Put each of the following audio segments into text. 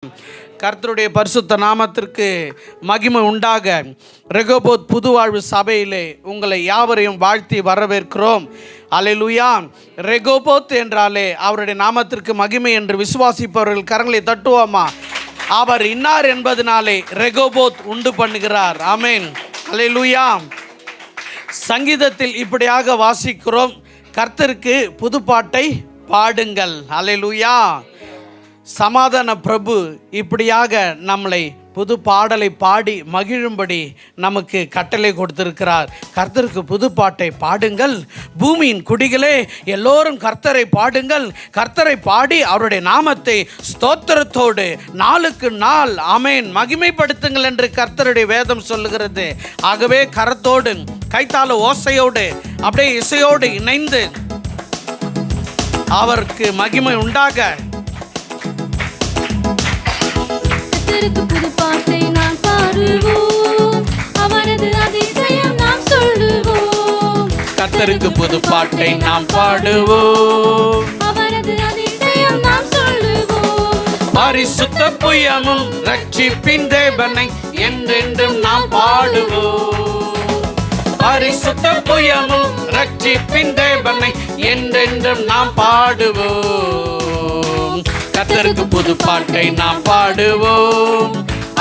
கர்த்தருடைய பரிசுத்த நாமத்திற்கு மகிமை உண்டாக. ரெகோபோத் புதுவாழ்வு சபையிலே உங்களை யாவரையும் வாழ்த்தி வரவேற்கிறோம். அல்லேலூயா. ரெகோபோத் என்றாலே அவருடைய நாமத்திற்கு மகிமை என்று விசுவாசிப்பவர்கள் கரங்களை தட்டுவோமா? அவர் இன்னார் என்பதனாலே ரெகோபோத் உண்டு பண்ணுகிறார். ஆமென். அல்லேலூயா. சங்கீதத்தில் இப்படியாக வாசிக்கிறோம், கர்த்தருக்கு புதுப்பாட்டை பாடுங்கள். அல்லேலூயா. சமாதான பிரபு இப்படியாக நம்மளை புது பாடலை பாடி மகிழும்படி நமக்கு கட்டளை கொடுத்திருக்கிறார். கர்த்தருக்கு புது பாட்டை பாடுங்கள், பூமியின் குடிகளே எல்லோரும் கர்த்தரை பாடுங்கள், கர்த்தரை பாடி அவருடைய நாமத்தை ஸ்தோத்திரத்தோடு நாளுக்கு நாள் ஆமென் மகிமைப்படுத்துங்கள் என்று கர்த்தருடைய வேதம் சொல்லுகிறது. ஆகவே கரத்தோடு கைத்தாள ஓசையோடு அப்படியே இசையோடு இணைந்து அவருக்கு மகிமை உண்டாக. கர்த்தருக்கு புது பாட்டை நாம் பாடுவோம், அவரது அதிசயம் நாம் சொல்லுவோம். கர்த்தருக்கு புது பாட்டை நாம் பாடுவோம், அவரது அதிசயம் நாம் சொல்லுவோம். பரிசுத்த புயமும் ரட்சிப்பின் தேவனை என்றென்றும் நாம் பாடுவோம். பரிசுத்த புயமும் ரட்சிப்பின் தேவனை என்றென்றும் நாம் பாடுவோம். கர்த்தருக்கு புது பாட்டை நாம் பாடுவோம்,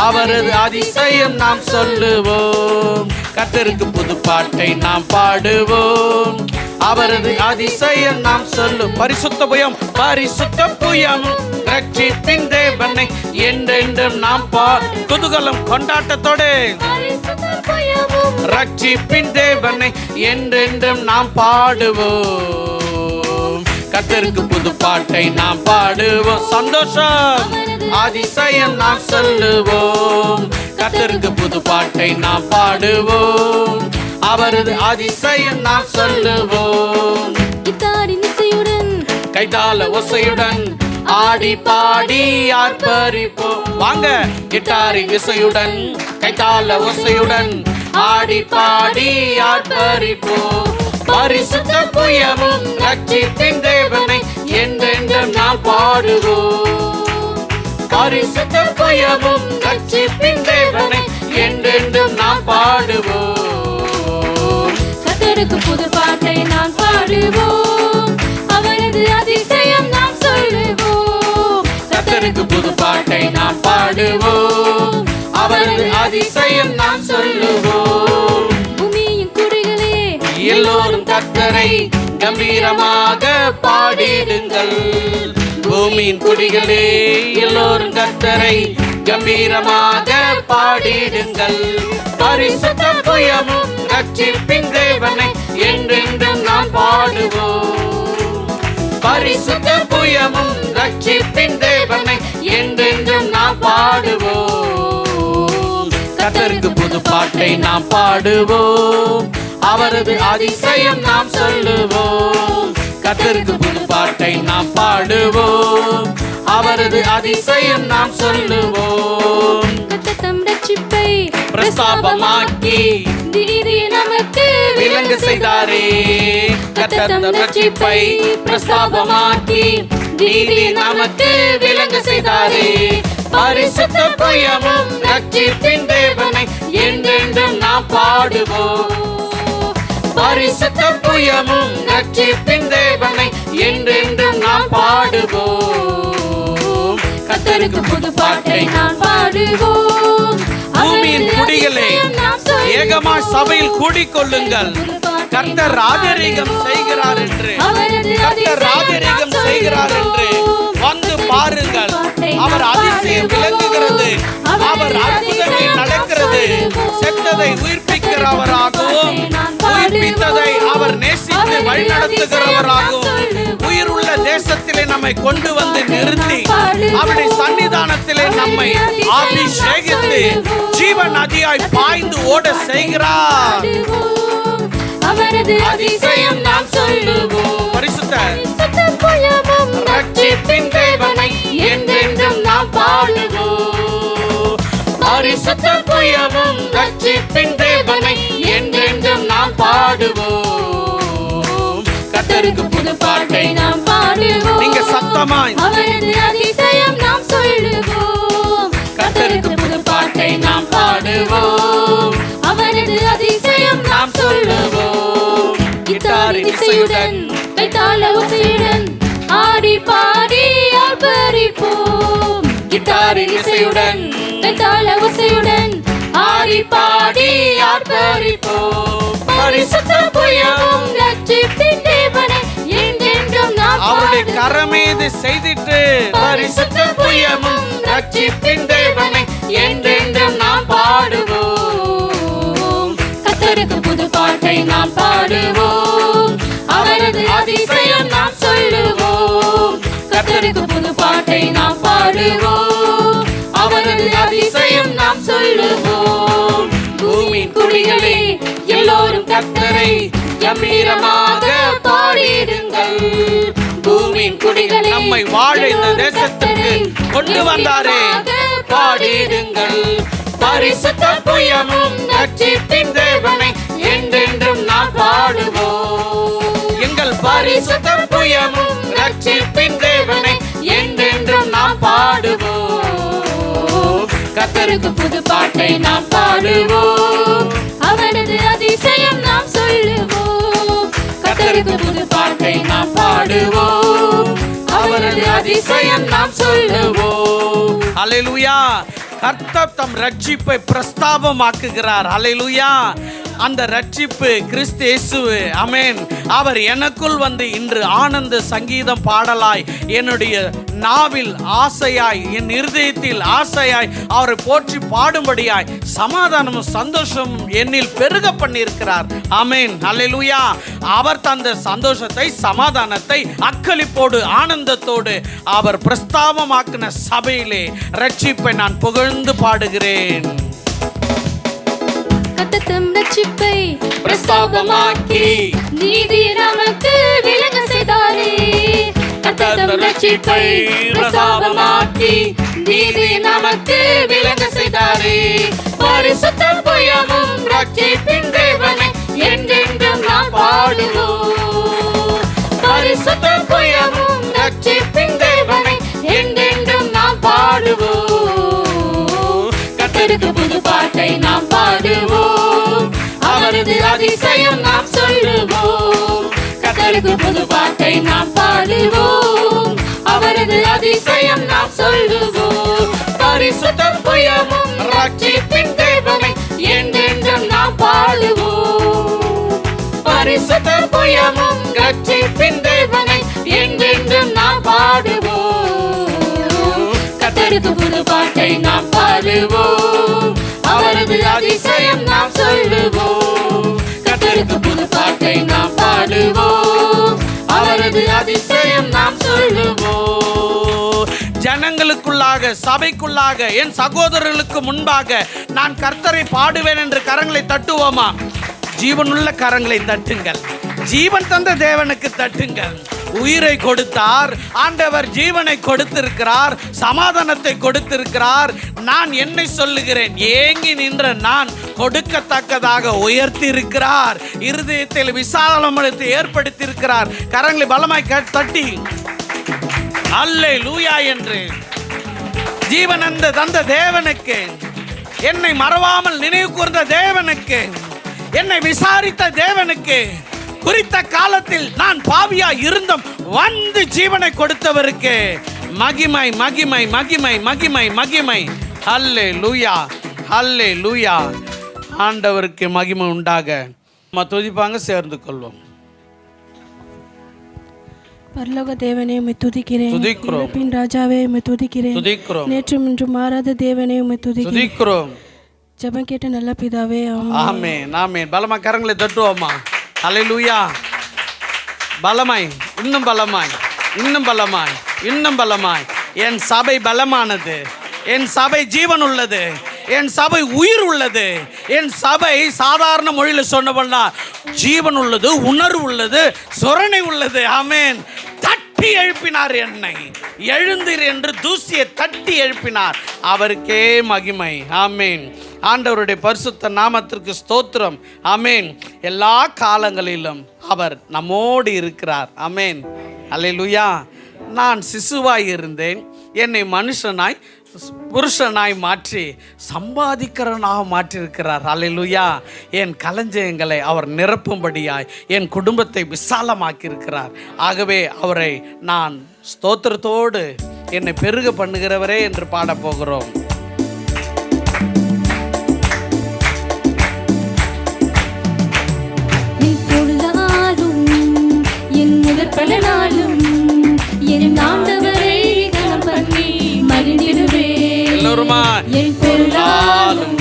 அவரது அதிசயம் நாம் சொல்லுவோம். கர்த்தருக்கு புது பாட்டை நாம் பாடுவோம், அவரது அதிசயம் நாம் சொல்லும். பரிசுத்த புயம், பரிசுத்த புயம் ரட்சிப்பின் தேவனை என்றென்றும் நாம் குதூகலம் கொண்டாட்டத்தோடு ரட்சிப்பின் தேவனை என்றென்றும் நாம் பாடுவோம். கர்த்தருக்கு புது பாட்டை நாம் பாடுவோம், சந்தோஷம் அதிசயம் நாம் சொல்லுவோம். கர்த்தருக்கு புது பாட்டை நாம் பாடுவோம், அவரது அதிசயம் நாம் சொல்லுவோம். கித்தாரின் இசையுடன் கைத்தாள ஓசையுடன் ஆடி பாடி ஆர்ப்பரிப்போம். வாங்க, கிட்டாரின் இசையுடன் கைத்தாள ஓசையுடன் ஆடி பாடி ஆர்ப்பரிப்போம். பரிசுத்த புயமும் ரட்சிப்பின் தேவனை என்றென்றும் நாம் பாடுவோம். பரிசுத்த புயமும் ரட்சிப்பின் தேவனை என்றென்றும் நாம் பாடுவோம். கர்த்தருக்கு புது பாட்டை நாம் பாடுவோம், அவரது அதிசயம் நாம் சொல்லுவோம். கர்த்தருக்கு புது பாட்டை நாம் பாடுவோம், அவரது அதிசயம் நாம் சொல்லுவோம். பூமியின் குடிகளே எல்லோரும் கர்த்தரை கம்பீரமாக பாடிடுங்கள். பூமியின் குடிகளே எல்லோரும் கர்த்தரை கம்பீரமாக பாடிடுங்கள். பரிசுத்த புயமும் ரட்சிப்பின் தேவனை என்றென்றும் நாம் பாடுவோம். பரிசுத்த புயமும் ரட்சிப்பின் தேவனை என்றென்றும் நாம் பாடுவோம். கர்த்தருக்கு புது பாட்டை நாம் பாடுவோம், அவரது அதிசயம் நாம் சொல்லுவோம். கர்த்தருக்கு புது பாட்டை நாம் பாடுவோம், அவரது அதிசயம் நாம் சொல்லுவோம். கர்த்தர் ரட்சிப்பை பிரஸ்தாபமாக்கி நீதி நமக்கு விளங்க செய்தாரே. கர்த்தர் ரட்சிப்பை பிரஸ்தாபமாக்கி நீதி நமக்கு விளங்க செய்தாரே. பரிசுத்த புயமும் ரட்சிப்பின் தேவனை என்றென்றும் நாம் பாடுவோம். பரிசுத்த புயமும் ரட்சிப்பின் தேவனை என்றென்றும் நாம் பாடுவோம். கர்த்தருக்கு புது பாட்டை நாம் பாடுவோம். பூமியின் குடிகளே ஏகமாய் சபையில் கூடிக்கொள்ளுங்கள். கர்த்தர் ராஜரீகம் செய்கிறார் என்று, கர்த்தர் ராஜரீகம் செய்கிறார் என்று வந்து பாருங்கள். அவர் அதிசயம் விளங்குகிறது, அவர் அற்புதங்கள் நடக்கிறது. செத்ததை உயிர்ப்பிக்கிறவராகவும் உயிர்ப்பித்ததை அவர் நேசித்து வழிநடத்துகிறவராகவும் உயிருள்ள தேசத்திலே நம்மை கொண்டு வந்து நிறுத்தி அவருடைய சன்னிதானத்திலே நம்மை அபிஷேகித்து ஜீவ நதியாய் பாய்ந்து ஓட செய்கிறார். அவரது அதிசயம் நாம் சொல்லுவோம். பரிசுத்த புயமும் ரட்சிப்பின் தேவனை என்றென்றும் நாம் பாடுவோம். பரிசுத்த புயமும் ரட்சிப்பின் தேவனை என்றென்றும் நாம் பாடுவோம். கர்த்தருக்கு புது பாட்டை நாம் பாடுவோம். நீங்க சத்தமாய் அவரது அதிசயம் நாம் சொல்லுவோம். பாடுவோம் அவரது அதிசயம் நாம் சொல்லுவோம் கிட்டாரின் இசையுடன் கைத்தாள ஓசையுடன் ஆடி பாடி ஆர்ப்பரிப்போம் கிட்டாரின் இசையுடன் கைத்தாள ஓசையுடன் ஆடி பாடி ஆர்ப்பரிப்போம் பரிசுத்த புயமும் ரட்சிப்பின் தேவனை என்றென்றும் நாம் அவருடைய கரமீது செய்திட்டு பரிசுத்த புயமும் ரட்சிப்பின் தேவனை என்றென்றும் நாம் பாடுவோம் கர்த்தருக்கு புது பாட்டை நாம் பாடுவோம் அவரது அதிசயம் நாம் சொல்லுவோம் கர்த்தருக்கு புது பாட்டை நாம் பாடுவோம் அவரது அதிசயம் நாம் சொல்லுவோம் பூமியின் குடிகளே எல்லோரும் கர்த்தரை கம்பீரமாக பாடிடுங்கள் பூமியின் குடிகளே நம்மை வாழ இந்த தேசத்திற்கு கொண்டு வந்தாரே பாடிடுங்கள் பரிசுத்த புயமும் ரட்சிப்பின் தேவனை என்றென்றும் நாம் பாடுவோம் எங்கள் பரிசுத்த புயமும் ரட்சிப்பின் தேவனை என்றென்றும் நாம் பாடுவோம் கர்த்தருக்கு புது பாட்டை நாம் பாடுவோம் அவரது அதிசயம் நாம் சொல்லுவோம் கர்த்தருக்கு புது பாட்டை நாம் பாடுவோம் அவரது அதிசயம் நாம் சொல்லுவோம் ஹல்லேலூயா. கர்த்தர் தம் ரட்சிப்பை பிரஸ்தாபமாக்குகிறார். ஹல்லேலூயா. அந்த ரட்சிப்பு கிறிஸ்து இயேசு. ஆமென். அவர் எனக்குள் வந்து இன்று ஆனந்த சங்கீதம் பாடலாய் என்னுடைய நாவில் ஆசையாய் என் இருதயத்தில் ஆசையாய் அவரை போற்றி பாடும்படியாய் சமாதானமும் சந்தோஷமும் என்னில் பெருக பண்ணியிருக்கிறார். ஆமென். ஹல்லேலூயா. அவர் தந்த சந்தோஷத்தை சமாதானத்தை அக்களிப்போடு ஆனந்தத்தோடு அவர் பிரஸ்தாபமாக்கின சபையிலே ரட்சிப்பை நான் புகழ்ந்து பாடுகிறேன். கர்த்தர் ரட்சிப்பை பிரஸ்தாபமாக்கி நீதி நமக்கு விளங்க செய்தாரே கர்த்தர் ரட்சிப்பை பிரஸ்தாபமாக்கி நீதி நமக்கு விளங்க செய்தாரே பரிசுத்த புயமும் ரட்சிப்பின் தேவனை என்றென்றும் நாம் பாடுவோம் பரிசுத்த புயமும் ரட்சிப்பின் தேவனை என்றென்றும் நாம் பாடுவோம் கர்த்தருக்கு புது பாட்டை நாம் பாடுவோம் அவரது அதிசயம் நாம் சொல்லுவோம் கர்த்தருக்கு புது பாட்டை நாம் பாடுவோம் அவரது அதிசயம் நாம் சொல்லுவோம் பரிசுத்த புயமும் ரட்சிப்பின் தேவனை என்றென்றும் நாம் பாடுவோம் பரிசுத்த புயமும் ரட்சிப்பின் தேவனை என்றென்றும் நாம் பாடுவோம் கர்த்தருக்கு புது பாட்டை நாம் பாடுவோம் அவரது அதிசயம் நாம் சொல்லுவோம் கர்த்தருக்கு புது பாட்டை நாம் பாடுவோம் அவரது அதிசயம் நாம் சொல்லுவோம் ஜனங்களுக்குள்ளாக சபைக்குள்ளாக என் சகோதரர்களுக்கு முன்பாக நான் கர்த்தரை பாடுவேன் என்று கரங்களை தட்டுவோமா? ஜீவனுள்ள கரங்களை தட்டுங்கள். ஜீவன் தந்த தேவனுக்கு தட்டுங்கள். உயிரை கொடுத்தார் ஆண்டவர், ஜீவனை கொடுத்திருக்கிறார், சமாதானத்தை கொடுத்திருக்கிறார். நான் என்னை சொல்லுகிறேன், ஏங்கி நின்ற நான் கொடுக்கத்தக்கதாக உயர்த்தி இருக்கிறார். இருதயத்தில் விசாலமத்தை ஏற்படுத்தி இருக்கிறார். கரங்களை பலமாய் தட்டி அல்லேலூயா என்று ஜீவன் தந்த தேவனுக்கு, என்னை மறவாமல் நினைவு கூர்ந்த தேவனுக்கு, என்னை விசாரித்த தேவனுக்கு, குறித்த காலத்தில் நான் பாவியா இருந்தும் வந்து ஜீவனை கொடுத்தவருக்கு மகிமை மகிமை மகிமை மகிமை மகிமை. அல்லேலூயா அல்லேலூயா. ஆண்டவருக்கு மகிமை உண்டாக. நம்ம துதிப்பாங்க, சேர்ந்து கொள்வோம். பரலோக தேவனே உம்மை துதிக்கிறேன். துதிக்கிறோம். பின் ராஜாவே உம்மை துதிக்கிறேன். துதிக்கிறோம். நேற்றும் இன்றும் மாறாத தேவனே உம்மை துதிக்கிறேன். துதிக்கிறோம். ஜெபம் கேட்ட நல்ல பிதாவே ஆமென் ஆமென். பலமா கரங்களை தட்டுவோமா? அல்லேலூயா. பலமாய், இன்னும் பலமாய், இன்னும் பலமாய், இன்னும் பலமாய். என் சபை பலமானது, என் சபை ஜீவன் உள்ளது, என் சபை உயிர் உள்ளது. என் சபை சாதாரண மொழியில் சொன்னபோனா ஜீவன் உள்ளது, உணர்வு உள்ளது, சொரணை உள்ளது. ஆமென். தட்டி எழுப்பினார் என்னை, எழுந்தீர் என்று தூசியை தட்டி எழுப்பினார். அவருக்கே மகிமை. ஆமென். ஆண்டவருடைய பரிசுத்த நாமத்திற்கு ஸ்தோத்திரம். ஆமென். எல்லா காலங்களிலும் அவர் நம்மோடு இருக்கிறார். ஆமென். அல்லேலூயா. நான் சிசுவாய் இருந்தேன், என்னை மனுஷனாய் புருஷனாய் மாற்றி சம்பாதிக்கிறவனாக மாற்றியிருக்கிறார். அல்லேலூயா. என் களஞ்சியங்களை அவர் நிரப்பும்படியாய் என் குடும்பத்தை விசாலமாக்கி இருக்கிறார். ஆகவே அவரை நான் ஸ்தோத்திரத்தோடு என்னை பெருக பண்ணுகிறவரே என்று பாடப் போகிறோம். எல்லோருமா என் பொருளாலும்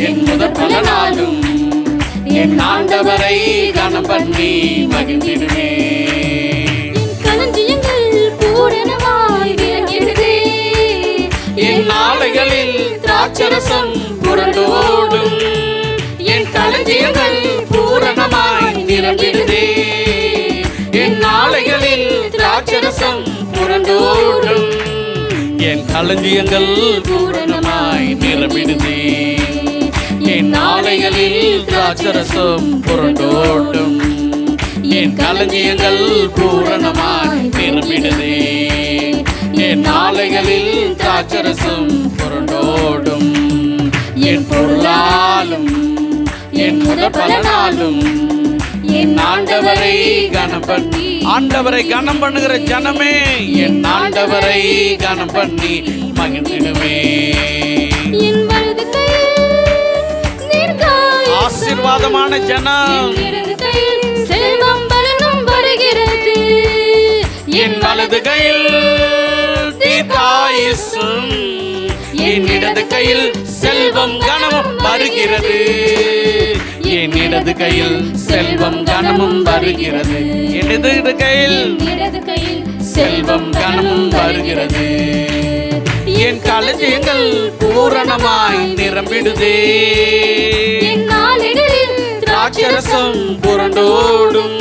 என் முதற் பல நாளும் என் ஆண்டவரை கனம் பண்ணி மகிழ்ந்திடுவே. என் களஞ்சியங்கள் பூரணமாய் விளங்கிடுதே. என் நாளைகளில் திராட்சரசம் புரண்டோடும். என் களஞ்சியங்கள் பூரணமாய் நிரம்பிடுதே. என் நாளைகளில் திராட்சரசம் புரண்டோடும். என் களஞ்சியங்கள் பூரணமாய் நிரம்பிடுதே. என் நாளைகளில் திராட்சரசம் புரண்டோடும். என் களஞ்சியங்கள் பூரணமாய் நிரம்பிடுதே. என் நாளைகளில் திராட்சரசம் புரண்டோடும். என் பொருளாலும் என் முதற் பல நாளும் என் ஆண்டவரை கனம் பண்ணி. ஆண்டவரை கனம் பண்ணுகிற ஜனமே, என் ஆண்டவரை கனம் பண்ணி மகிழ்ந்திடுவே. ஆசீர்வாதமான ஜனம், செல்வம் பலனும் வருகிறது. என் வலது கையில் தீர்க்காயுசும், என் இடது கையில் செல்வம் கனமும் வருகிறது. என் இடது கையில் செல்வம் கனமும் வருகிறது. இடது கையில் செல்வம் கனமும் வருகிறது. என் களஞ்சியங்கள் பூரணமாய் நிரம்பிடுதே. திராட்சரசம் புரண்டோடும்.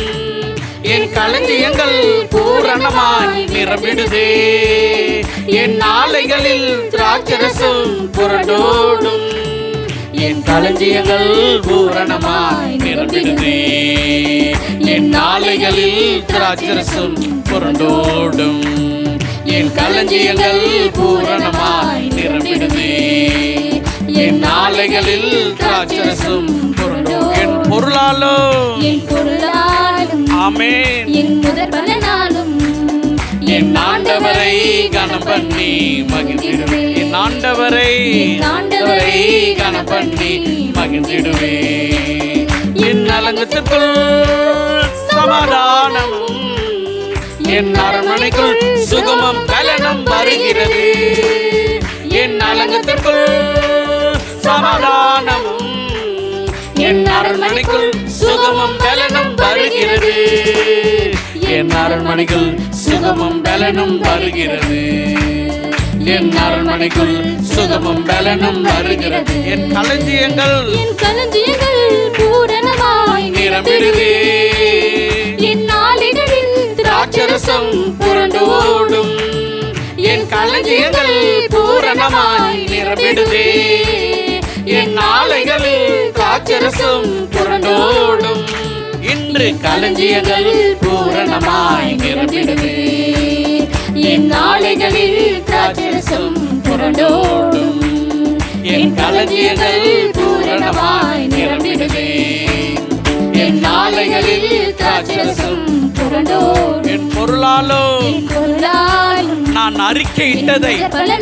என் களஞ்சியங்கள் பூரணமாய் நிரம்பிடுதே. என் நாளைகளில் திராட்சரசம் புரண்டோடும். என் களஞ்சியங்கள் பூரணமாய் நிரம்பிடுதே. என் நாளைகளில் திராட்சரசம் புரண்டோடும். என் களஞ்சியங்கள் பூரணமாய் நிரம்பிடுதே. என் நாளைகளில் திராட்சரசம் புரண்டோடும். என் பொருளாலும் ஆமென் என் முதற் பல நாளும் என் ஆண்டவரை கனம் பண்ணி மகிழ்ந்திடுவே. என் ஆண்டவரை கனம் பண்ணி மகிழ்ந்திடுவே. என் அலங்கத்திற்குள் சமாதானமும் என் அரண்மனைக்குள் சுகமும் பலனும் வருகிறது. என் அலங்கத்திற்குள் சமாதானமும் என் அரண்மனைக்குள் சுகமும் பலனும் வருகிறது. என் அரண்மனைக்குள் சுகமும் பலனும் வருகிறது. என் அரண்மனைக்குள் சுகமும் பலனும் வருகிறது. என் களஞ்சியங்கள் பூரணமாய் நிரம்பிடுதே. என் நாளைகளில் திராட்சரசம் புரண்டோடும். என் களஞ்சியங்கள் பூரணமாய் நிரம்பிடுதே. என் நாளைகளில் திராட்சரசம் புரண்டோடும். இன்று களஞ்சியங்கள் பூரணமாய் நிரம்பிடுதே. என் நாளைகளில் திராட்சரசம் புரண்டோடும். என் களஞ்சியங்கள் பூரணமாய் நிரம்பிடுதே. என் நாளைகளில் திராட்சரசம் புரண்டோடும். என் பொருளாலும் நான் அறிக்கையிட்டதை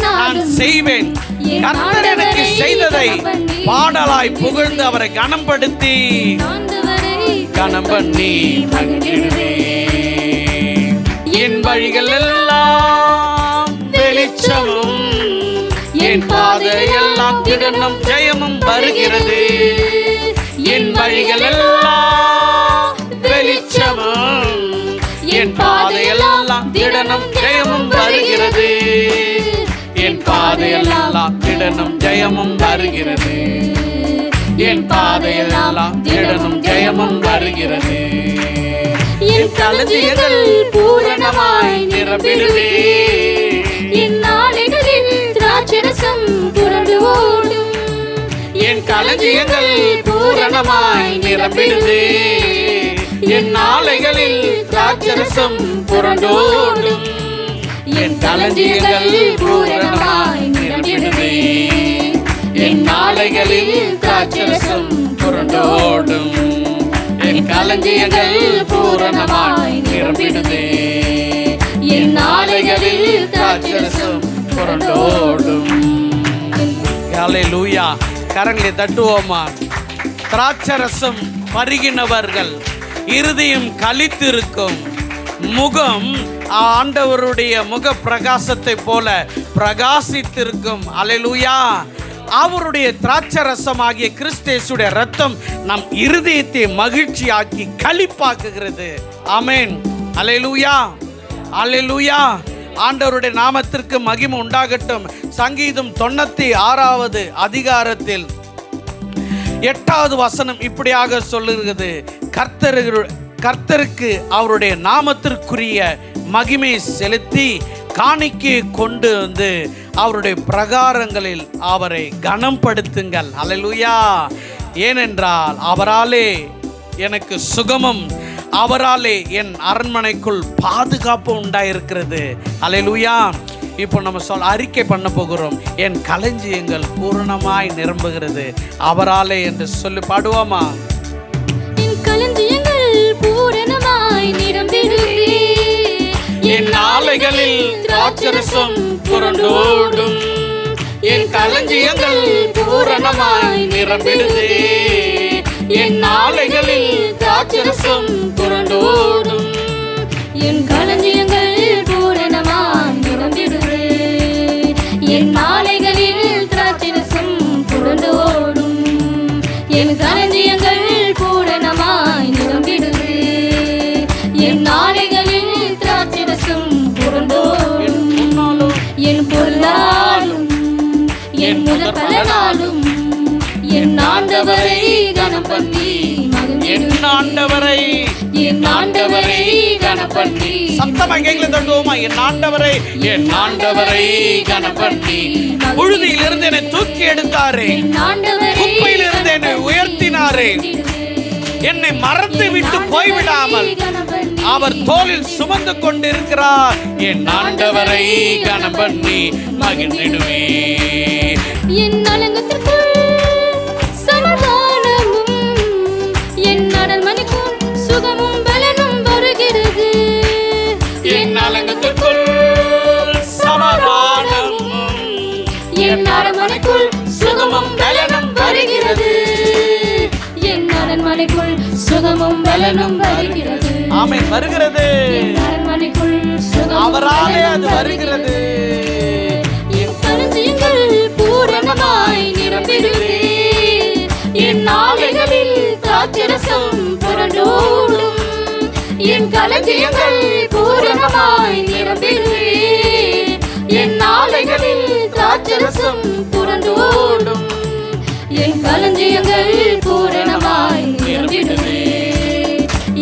நான் செய்வேன். கர்த்தர் எனக்கு செய்ததை பாடலாய் புகழ்ந்து அவரை கனப்படுத்தி கனம் பண்ணி மகிழ்ந்திடுவே. என் வழிகள் எல்லாம் வெளிச்சமும் என் பாதையெல்லாம் திடனும் ஜெயமும் வருகிறது. என் வழிகள் எல்லாம் வெளிச்சமும் என் பாதையெல்லாம் திடனும் ஜெயமும் வருகிறது. என் பாதையெல்லாம் திடனும் ஜெயமும் வருகிறது. என் பாதையெல்லாம் திடனும் ஜெயமும் வருகிறது. என் களஞ்சியங்கள் பூரணமாய் நிரம்பிடுவே. என் நாளைகளில் திராட்சரசம் புரண்டு ஓடும். என் களஞ்சியங்கள் பூரணமாய் நிரம்பிடுவே. என் நாளைகளில் திராட்சரசம் புரண்டோடும். என் களஞ்சியங்கள் பூரணமாய் நிரம்பிடுமே. என் நாளைகளில் திராட்சரசம் புரண்டோடும். என் களஞ்சியங்கள் பூரணமாய் நிரம்பிடுமே. என் நாளைகளில் திராட்சரசம் புரண்டோடும். ஹல்லேலூயா. கரங்களை தட்டுவோமா. திராட்சரசம் பருகினவர்கள் இருதயம் களித்திருக்கும், முகம் ஆண்டவருடைய முக பிரகாசத்தை போல பிரகாசித்திருக்கும். அல்லேலூயா. அவருடைய திராட்சரசமாகிய கிறிஸ்தேசுடைய ரத்தம் நம் இருதயத்தை மகிழ்ச்சியாக்கி களிப்பாக்குகிறது. ஆமென். அல்லேலூயா, அல்லேலூயா. ஆண்டவருடைய நாமத்திற்கு மகிமை உண்டாகட்டும். சங்கீதம் 96 அதிகாரத்தில் 8வது வசனம் இப்படியாக சொல்லுகிறது, கர்த்தருக்கு அவருடைய நாமத்திற்குரிய மகிமை செலுத்தி காணிக்கை கொண்டு வந்து அவருடைய பிரகாரங்களில் அவரை கனப்படுத்துங்கள். அல்லேலூயா. ஏனென்றால் அவராலே எனக்கு சுகமும், அவராலே என் அரண்மனைக்குள் பாதுகாப்பு உண்டாயிருக்கிறது. அல்லேலூயா. இப்போ நம்ம அறிக்கை பண்ண போகிறோம். என் களஞ்சியங்கள் பூரணமாய் நிரம்புகிறது அவராலே என்று சொல்லி பாடுவோமா. என் களஞ்சியங்கள் பூரணமாய் நிரம்பிடுதே. என் நாளைகளில் திராட்சரசம் புரண்டோடும். என் களஞ்சியங்கள் பூரணமாய் நிரம்பிடுதே. என் நாளைகளில் திராட்சரசம் புரண்டோடும். என் களஞ்சியங்கள் பூரணமாய் நிரம்பிடுதே. என் நாளைகளில் திராட்சரசம் புரண்டோடும். என் களஞ்சியங்கள் பூரணமாய் நிரம்பிடுதே. என் நாளைகளில் திராட்சரசம் புரண்டோடும். என் பொருளாலும் என் முதற் பலனாலும் என் ஆண்டவரை கனம் பண்ணி என் ஆண்டவரை, என் ஆண்டவரை கனம் பண்ணி சத்தமா கைகளை தட்டுவோமா. என் ஆண்டவரை, என் ஆண்டவரை கனம் பண்ணி புழுதியிலிருந்து என்னை தூக்கி எடுத்தாரே, குப்பையிலிருந்து என்னை உயர்த்தினாரே, என்னை மறந்து விட்டு போய்விடாமல் அவர் தோளில் சுமந்து கொண்டிருக்கிறார். என் ஆண்டவரை கனம் பண்ணி மகிழ்ந்திடுவே. என் அலங்கத்திற்குள் சமாதானமும் என் அரண்மனைக்குள் சுகமும் பலனும் வருகிறது. என் அலங்கத்திற்குள் சமாதானமும் என் அரண்மனைக்குள் சுகமும் பலனும் வருகிறது. என் அரண்மனைக்குள் சுகமும் பலனும் வருகிறது. ஆமென். வருகிறது. என் அரண்மனைக்குள் சுகமும் அவராலே அது பலனும் வருகிறது. என் களஞ்சியங்கள் பூரணமாய் நிரம்பிடுதே. என் நாளைகளில் திராட்சரசம் புரண்டோடும். என் களஞ்சியங்கள் பூரணமாய் நிரம்பிடுதே. என் நாளைகளில் திராட்சரசம் புரண்டோடும். என் களஞ்சியங்கள் பூரணமாய் நிரம்பிடுதே.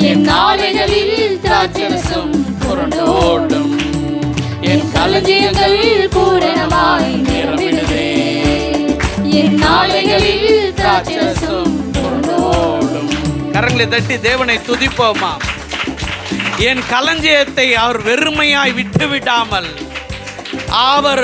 என் நாளைகளில் திராட்சரசம் புரண்டோடும். என் களஞ்சியங்கள் பூரணமாய் நிரம்பிடுதே. என் நாளைகளில் திராட்சரசம் புரண்டோடும். கரங்களை தட்டி தேவனை துதிப்போமா. என் களஞ்சியத்தை அவர் வெறுமையாய் விட்டு விடாமல் அவர்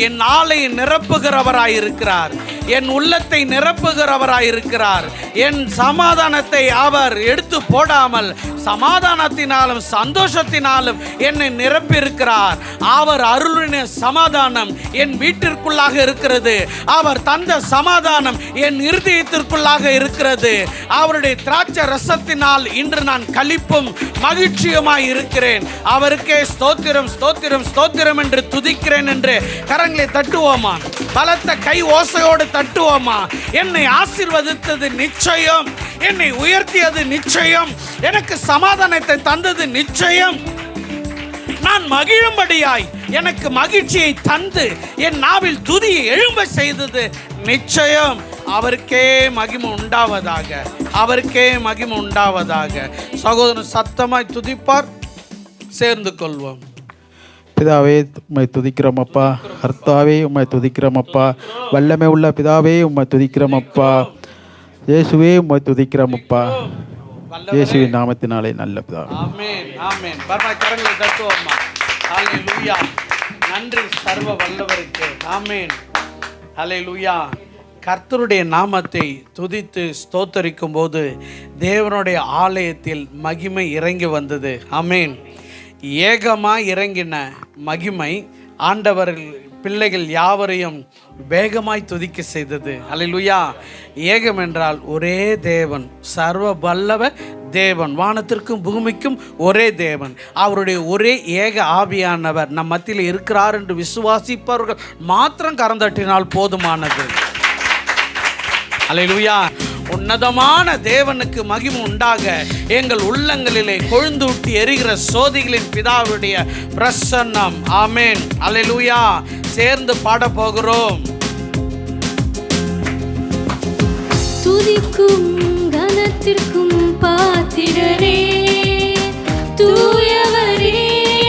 என் ஆலையை நிரப்புகிறவராயிருக்கிறார். என் உள்ளத்தை நிரப்புகிறவராயிருக்கிறார். என் சமாதானத்தை அவர் எடுத்து போடாமல் சமாதானத்தினாலும் சந்தோஷத்தினாலும் என்னை நிரப்பியிருக்கிறார். அவர் அருளின சமாதானம் என் வீட்டிற்குள்ளாக இருக்கிறது. அவர் தந்த சமாதானம் என் இருதயத்திற்குள்ளாக இருக்கிறது. அவருடைய திராட்சை ரசத்தினால் இன்று நான் களிப்பும் மகிழ்ச்சியுமாய் இருக்கிறேன். அவருக்கே ஸ்தோத்திரம் ஸ்தோத்திரம் ஸ்தோத்திரம் என்று துதிக்கிறேன் என்று கரங்களை தட்டுவோமா. பலத்த கை ஓசையோடு தட்டுவோமா. என்னை ஆசீர்வதித்தது நிச்சயம், என்னை உயர்த்தியது நிச்சயம், எனக்கு சமாதானத்தை தந்தது நிச்சயம். நான் மகிழும்படியாய் எனக்கு மகிழ்ச்சியை தந்து என் நாவில் துதியை எழும்ப செய்தது நிச்சயம். அவருக்கே மகிமை உண்டாவதாக, அவருக்கே மகிமை உண்டாவதாக. சகோதரன் சத்தமாய் துதிப்பார். சேர்ந்து கொள்வோம். பிதாவே உம்மை துதிக்கிறோம் அப்பா. கர்த்தாவே உம்மை துதிக்கிறோம் அப்பா. வல்லமை உள்ள பிதாவே உம்மை துதிக்கிறோம் அப்பா. இயேசுவே உம்மை துதிக்கிறோம் அப்பா. இயேசுவின் நாமத்தினாலே நல்ல பிதாவே. ஆமென் ஆமென். பரம கரங்களை தட்டுவோம்மா. ஹல்லேலூயா. நன்றி சர்வ வல்லவருக்கு. ஆமென். ஹல்லேலூயா. கர்த்தருடைய நாமத்தை துதித்து ஸ்தோத்தரிக்கும் போது தேவனுடைய ஆலயத்தில் மகிமை இறங்கி வந்தது. ஆமென். ஏகமாக இறங்கின மகிமை ஆண்டவர்கள் பிள்ளைகள் யாவரையும் வேகமாய் துதிக்க செய்தது. ஹல்லேலூயா. ஏகம் என்றால் ஒரே தேவன், சர்வ வல்லவ தேவன், வானத்திற்கும் பூமிக்கும் ஒரே தேவன். அவருடைய ஒரே ஏக ஆவியானவர் நம் மத்தியில் இருக்கிறார் என்று விசுவாசிப்பவர்கள் மாத்திரம் கரந்தட்டினால் போதுமானது. ஹல்லேலூயா. உன்னதமான தேவனுக்கு மகிமை உண்டாக எங்கள் உள்ளங்களிலே கொழுந்தூட்டி எரிகிற சோதிகளின் பிதாவுடைய பிரசன்னம். ஆமென். ஹல்லேலூயா. சேர்ந்து பாட போகிறோம். துதிக்கும் கனத்திற்கும் பாத்திரரே, தூயவரே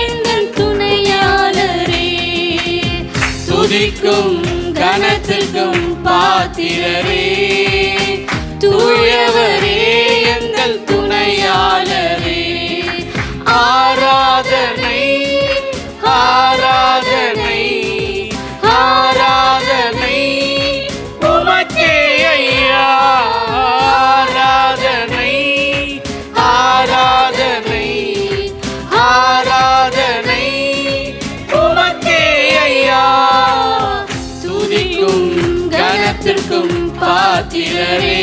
எங்கள் துணையாளரே. துதிக்கும் கனத்திற்கும் பாத்திரரே, தூயவரே எங்கள் துணையாளரே. ஆராதனை ஆராதனை ஆராதனை உமக்கே ஐயா. ஆராதனை ஆராதனை ஆராதனை உமக்கே ஐயா. துதிக்கும் கனத்திற்கும் பாத்திரரே,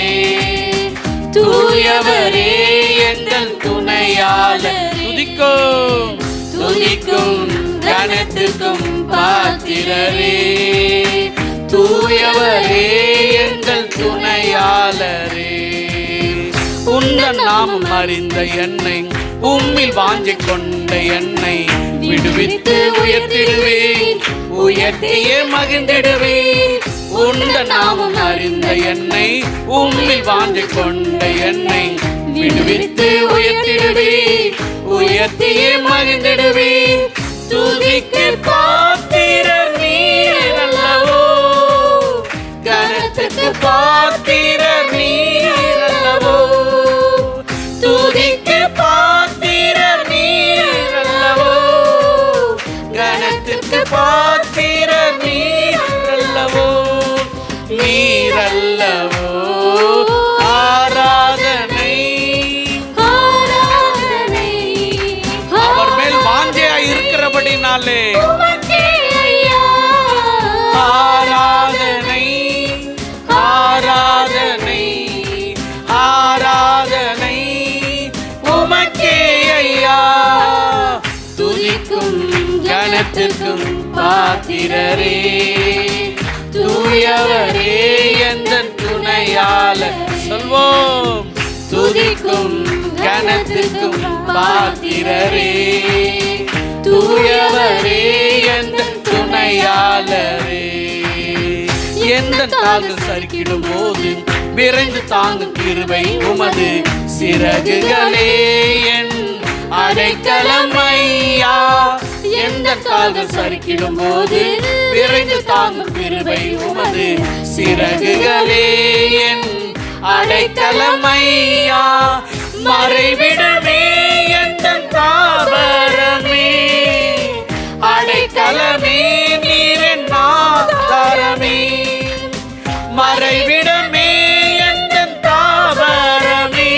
தூயவரே எங்கள் துணையாளர். துதிக்கும் துதிக்கும் கனத்திற்கும் பாத்திரரே, தூயவரே எங்கள் துணையாளரே. உந்தன் நாமம் அறிந்த என்னை, உம்மில் வாஞ்சை கொண்ட என்னை விடுவித்து உயர்த்திடுவேன், உயர்த்தியே மகிழ்ந்திடுவேன். உந்த நாமம் அறிந்த என்னை, உம்மில் வாஞ்சை கொண்ட என்னை விடுவித்து உயர்த்திடுவேன், உயர்த்தியே மகிழ்ந்திடுவேன். துதிக்கு பாத்திரர் நீர் அல்லவோ, கனத்துக்கு பாத்திரர் நீர் அல்லவோ. துதிக்கு பாத்திரர் நீர் அல்லவோ, கனத்துக்கு பாத்திரர் நீர் அல்லவோ. நீரல்லவோ ஆராதனை ஆராதனை. அவர் மேல் வாஞ்சையாய் இருக்கிறபடினாலே உமக்கே ஐயா. ஆராதனை ஆராதனை ஆராதனை உமக்கே ஐயா. துதிக்கும் கனத்திற்கும் பாத்திரரே, தூயவரே எந்தன் துணையாளர். சொல்வோம். துதிக்கும் கனத்திற்கும் பாத்திரரே, தூயவரே எந்தன் துணையாளரே. எந்த கால்கள் சரிக்கிடும் போது விரைந்து தாங்கும் கிருபை உமது சிறகுகளே என் அடைக்கலம் ஐயா. எந்த கால்கள் சரிக்கிடும் போது விரைந்து தாங்கும் கிருபை உமது சிறகுகளே என் அடைக்கலம் ஐயா. மறைவிடமே எந்தன் தாவரமே, அடைக்கலமே நீரின் ஆதாரமே. மறைவிடமே எந்தன் தாவரமே,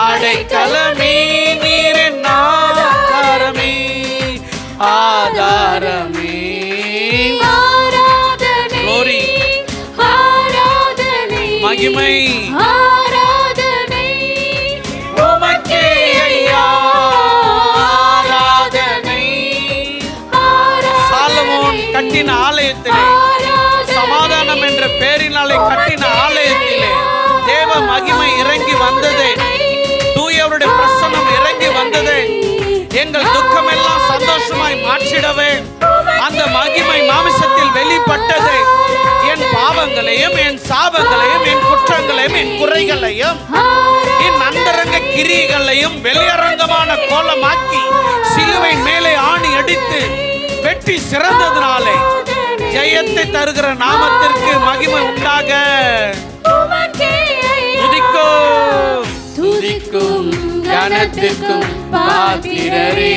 அடைக்கலமே நீரின் ஆதாரமே. ஆதாரமே. ஆராதனை Glory. ஆராதனை மகிமை ஆராதனை உமக்கே ஐயா. ஆராதனை. சாலமோன் கட்டின ஆலயத்திலே, சமாதானம் என்ற பெயரினாலே கட்டின ஆலயத்திலே தேவ மகிமை இறங்கி வந்தது, தூயவருடைய பிரசன்னம் இறங்கி வந்தது. எங்கள் துக்கம் எல்லாம் சந்தோஷமாய் மாற்றிடவே அந்த மகிமை மாமிசத்தில் வெளிப்பட்டது. என் பாவங்களையும் என் சாபங்களையும் என் குற்றங்களையும் என் குறைகளையும் என் அந்தரங்க கிரியைகளையும் வெளியரங்கமான கோலமாக்கி சிலுவை மேலே ஆணி அடித்து வெற்றி சிறந்ததினாலே ஜெயத்தை தருகிற நாமத்திற்கு மகிமை உண்டாக. துதிக்கும் துதிக்கும் கனத்திற்கும் பாத்திரரே,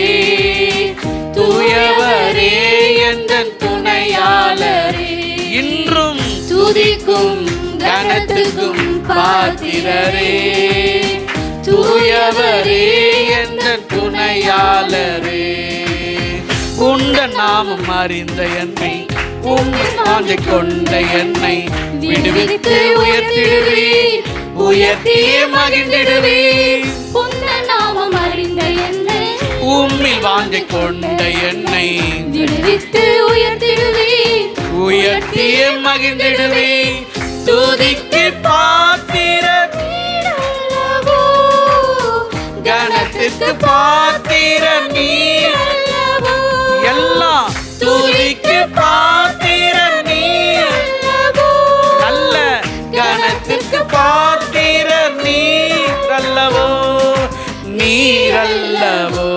துதிக்கும் கனத்துக்கும் பாத்திரரே, தூயவரே என்ற துணையாளரே. உண்ட நாமம் அறிந்த என்னை, வாஞ்சை கொண்ட என்னை விடுவித்து உயர்த்திடுவீர், உயர்த்தியே மகிழ்ந்திடுவீர். உந்த நாமம் அறிந்த என்னை, உம்மில் வாஞ்சை கொண்ட என்னை விடுவித்து உயர்த்திடுவீர், உயர்த்தியே மகிழ்ந்திடுவீர். துதிக்கு பாத்திர, நீரல்லவோ, கனத்துக்கு பாத்திர நீர். அல்லவோ, எல்லாம் துதிக்கு பாத்திர நீர், அல்லவோ, நல்ல கனத்துக்கு பாத்திர நீர் அல்லவோ, நீரல்லவோ.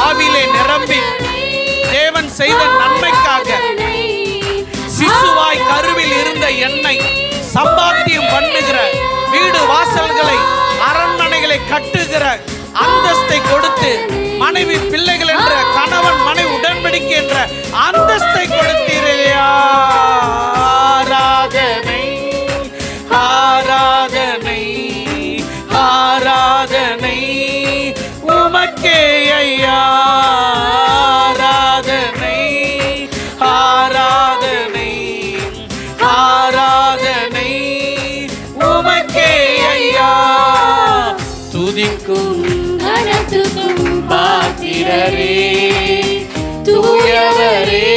ஆவிலே நிரம்பி தேவன் செய்த நன்மைக்காக சிசுவாய் கருவில் இருந்த என்னை சம்பாத்தியம் பண்ணுகிற, வீடு வாசல்களை அரண்மனைகளை கட்டுகிற அந்தஸ்தை கொடுத்து, மனைவி பிள்ளைகள் என்ற கணவன் மனைவி உடன்படிக்கை என்ற அந்தஸ்தை கொடுத்தீரையா. ஆராதனை ஆராதனை ஆராதனை உமக்கே ஐயா. ஆராதனை ஆராதனை ஆராதனை உமக்கே ஐயா. துதிக்கும் கனத்துக்கும் பாத்திரரே, தூயவரே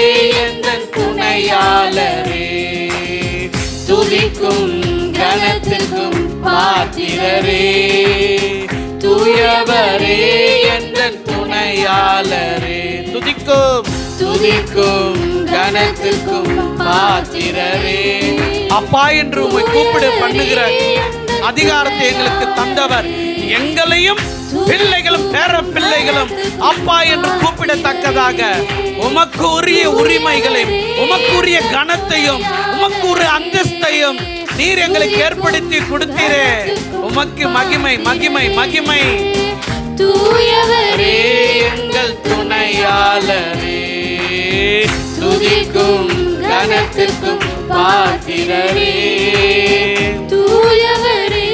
எந்தன் துணையாளரே. துதிக்கும் கனத்துக்கும் பாத்திரரே, தூயவரே எந்தன் துணையாளரே. துதிக்கும் துதிக்கும் கனத்துக்கும் பாத்திரரே. அப்பா என்று உம்மை கூப்பிடு பண்ணுகிற அதிகாரத்தை எங்களுக்கு தந்தவர், எங்களையும் பிள்ளைகளும் பேர பிள்ளைகளும் அப்பா என்று கூப்பிடத்தக்கதாக உமக்கு உரிய உரிமைகளையும் உமக்கு உரிய கனத்தையும் உமக்கு உரிய அந்தஸ்தையும் நீர் எங்களுக்கு ஏற்படுத்தி கொடுத்தீரே. உமக்கு மகிமை மகிமை மகிமை. தூயவரே எங்கள் துணையாளரே, துதிக்கும் கனத்துக்கும் பாத்திரரே. தூயவரே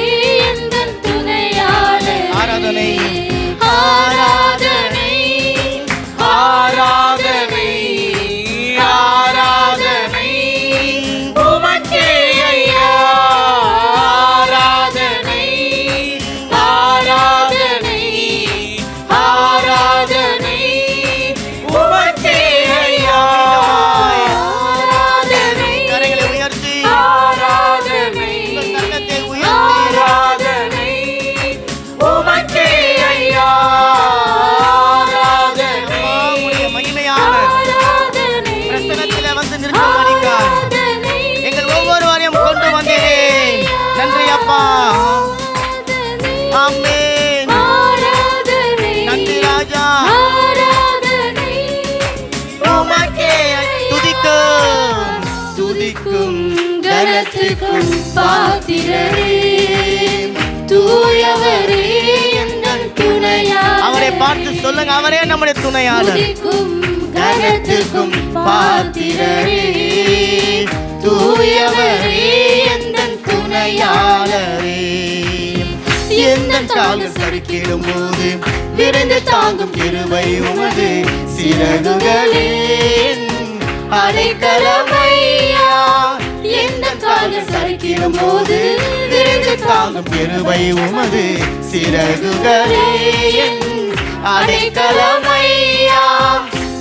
எங்கள் துணையாளரே. ஆராதனை ஆராதனை ஆராதனை ஆராதனை உமக்கே ஐயா. ஆராதனை ஆராதனை ஆராதனை உமக்கே ஐயா. ஆராதனை கரங்களை உயர்த்தி ஆராதனை சத்தத்தை உயர்த்தி ஆராதனை உமக்கே ஐயா. ஆராதனை உம்முடைய மகிமையான ஆராதனை பிரசன்னத்திலே வந்து நிற்கும்படிக்காய் எங்கள் ஒவ்வொருவரையும் கொண்டு வந்தேன். நன்றி அப்பா. ஆமென். ஆராதனை நன்றி ராஜா. ஆராதனை உமக்கே துதிக்கும் துதிக்கும் கனத்துக்கும் பாத்திரரே, தூயவரே எங்கள் துணையாளரே. அவரை பார்த்து சொல்லுங்க, அவரே நம்முடைய துணையாளர். துதிக்கும் கனத்துக்கும் பாத்திரரே, தூயவரே எந்தன் துணையாளரே. எந்தன் கால்கள் சரிக்கிடும் போது விரைந்து தாங்கும் கிருபை உமது சிறகுகளே. அடைக்கலமையா எந்தன் கால்கள் சரிக்கிடும் போது விரைந்து தாங்கும் கிருபை உமது சிறகுகளே. அடைக்கலமையா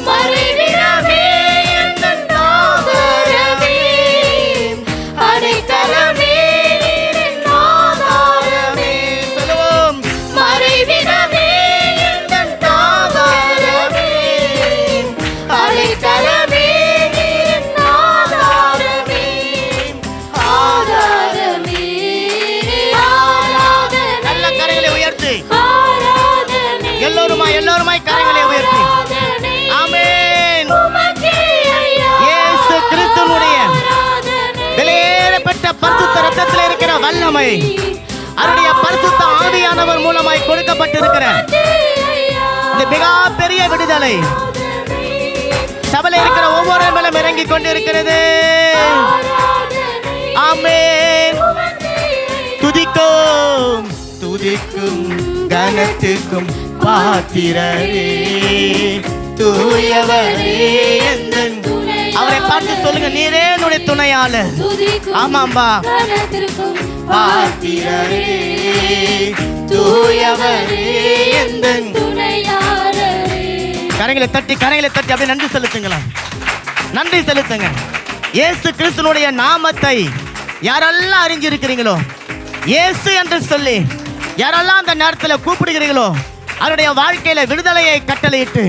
மறைவிடமே எந்தன் ஆதாரமே. அடைக்கலமே என் ஆதாரமே. சொல்லுவோம். மறைவிடமே எந்தன் ஆதாரமே. அடைக்கலமே என் ஆதாரமே. ஆராதனை ஆராதனை நல்ல கரங்களை உயர்த்தி ஆராதனை எல்லோருமாய் கரங்களை உயர்த்தி ஆராதனை ஆமென். உமக்கே ஐயா. இயேசு கிறிஸ்துவினுடைய ஆராதனை வெளியேறப்பட்ட பரிசுத்த ரத்தத்தில் இருக்கிற வல்லமை அவருடைய பரிசுத்த ஆவியானவர் மூலமாய் கொடுக்கப்பட்டிருக்கிற இந்த மிக பெரிய விடுதலை சபையில் இருக்கிற ஒவ்வொரு மேலும் இறங்கி கொண்டிருக்கிறது. ஆராதனை ஆமென். துதிக்கும் துதிக்கும் கனத்துக்கும் பாத்திரரே தூயவரே எந்தன். அவரை பார்த்து சொல்லுங்க, நீரே என்னுடைய துணையாளர். ஆமாம்பா. பாத்திரரே தூயவரே எந்தன். கரங்களை தட்டி அப்படியே நன்றி செலுத்துங்களா, நன்றி செலுத்துங்க. இயேசு கிறிஸ்துனுடைய நாமத்தை யாரெல்லாம் அறிஞ்சிருக்கிறீங்களோ, இயேசு என்று சொல்லி யாரெல்லாம் அந்த நேரத்தில் கூப்பிடுகிறீங்களோ, அவருடைய வாழ்க்கையில விடுதலையை கட்டளையிட்டு,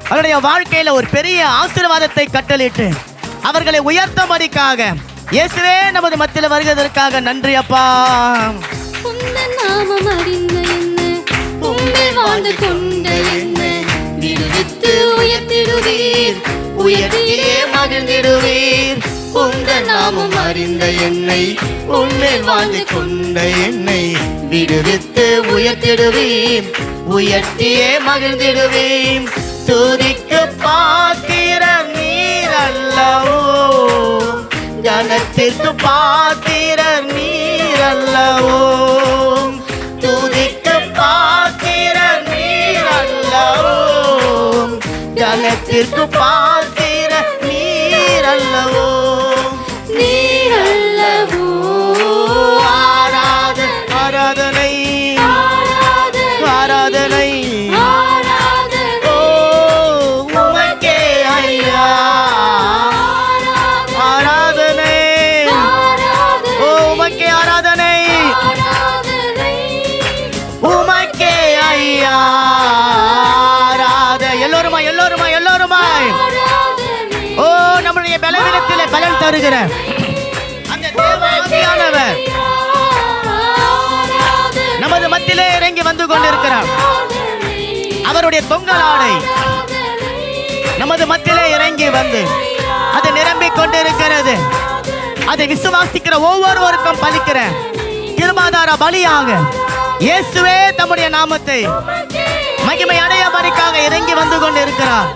அவருடைய வாழ்க்கையில ஒரு பெரிய ஆசீர்வாதத்தை கட்டளையிட்டு அவர்களை உயர்த்தும்படிக்காக இயேசுவே நமது மத்தியில் வருகிறதற்காக நன்றி அப்பா. உந்தன் நாமம் அறிந்த என்ன, உம்மில் வாழ்ந்து கொண்ட என்ன, விடுவித்து உயர்த்திடுவீர், உயர்த்தியே மகிழ்ந்திடுவீர். உங்கள் நாமம் அறிந்த என்னை, உன்னில் வாழ்ந்து கொண்ட என்னை விடுவித்து உயர்த்திடுவீர், உயர்த்தியே மகிழ்ந்திடுவீர். துதிக்கு பாத்திர நீர் அல்லவோ, கனத்திற்கு பாத்திர நீர் அல்லவோ, துதிக்கு பாத்திர நீர் அல்லவோ, கனத்திற்கு பாத்திர நீர் அல்லவோ, நீர் அல்லவோ. ஆராதனை ஆராதனை ஆராதனை ஓ உமக்கே ஐயா. ஆராதனை ஓ உமக்கே ஆராதனை, உமக்கே ஐயா ஆராதனை. எல்லோருமாய் ஓ நம்முடைய பலவீனத்திலே பலன் தருகிற அந்த தேவாவியானவர் நமது மத்தியிலே இறங்கி வந்து கொண்டிருக்கிறார். அவருடைய தொங்கலாடை நமது மத்தியிலே இறங்கி வந்து அது நிரம்பிக் கொண்டிருக்கிறது. அதை விசுவாசிக்கிற ஒவ்வொருவருக்கும் பலிக்கிற கிருபாதார பலியாக இயேசுவே தம்முடைய நாமத்தை மகிமை அடையும்படிக்காக இறங்கி வந்து கொண்டிருக்கிறார்.